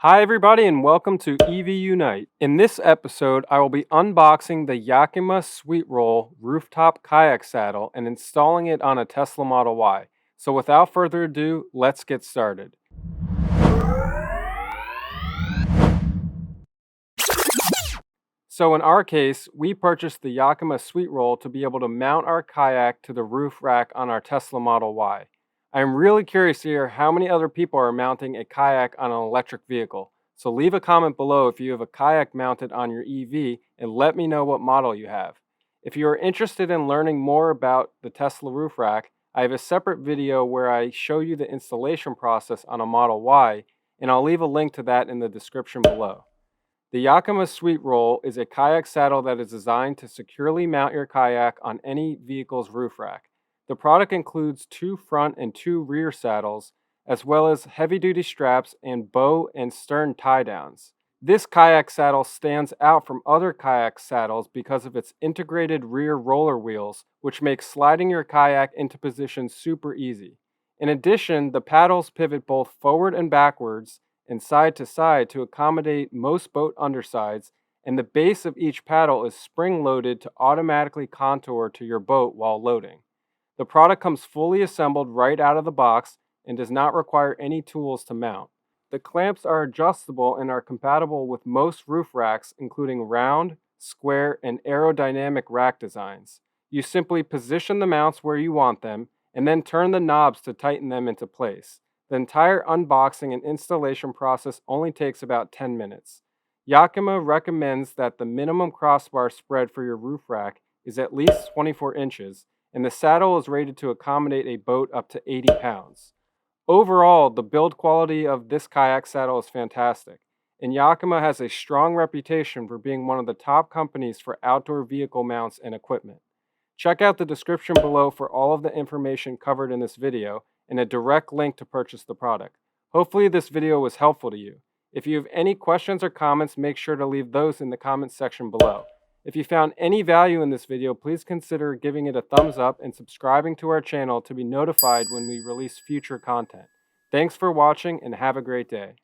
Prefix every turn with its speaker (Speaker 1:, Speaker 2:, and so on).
Speaker 1: Hi everybody and welcome to EV Unite. In this episode, I will be unboxing the Yakima SweetRoll Rooftop Kayak Saddle and installing it on a Tesla Model Y. So without further ado, let's get started. So in our case, we purchased the Yakima SweetRoll to be able to mount our kayak to the roof rack on our Tesla Model Y. I am really curious to hear how many other people are mounting a kayak on an electric vehicle. So leave a comment below if you have a kayak mounted on your EV and let me know what model you have. If you are interested in learning more about the Tesla roof rack, I have a separate video where I show you the installation process on a Model Y, and I'll leave a link to that in the description below. The Yakima SweetRoll is a kayak saddle that is designed to securely mount your kayak on any vehicle's roof rack. The product includes 2 front and 2 rear saddles, as well as heavy-duty straps and bow and stern tie-downs. This kayak saddle stands out from other kayak saddles because of its integrated rear roller wheels, which make sliding your kayak into position super easy. In addition, the paddles pivot both forward and backwards and side to side to accommodate most boat undersides, and the base of each paddle is spring-loaded to automatically contour to your boat while loading. The product comes fully assembled right out of the box and does not require any tools to mount. The clamps are adjustable and are compatible with most roof racks, including round, square, and aerodynamic rack designs. You simply position the mounts where you want them, and then turn the knobs to tighten them into place. The entire unboxing and installation process only takes about 10 minutes. Yakima recommends that the minimum crossbar spread for your roof rack is at least 24 inches, and the saddle is rated to accommodate a boat up to 80 pounds. Overall, the build quality of this kayak saddle is fantastic, and Yakima has a strong reputation for being one of the top companies for outdoor vehicle mounts and equipment. Check out the description below for all of the information covered in this video and a direct link to purchase the product. Hopefully this video was helpful to you. If you have any questions or comments, make sure to leave those in the comments section below. If you found any value in this video, please consider giving it a thumbs up and subscribing to our channel to be notified when we release future content. Thanks for watching and have a great day.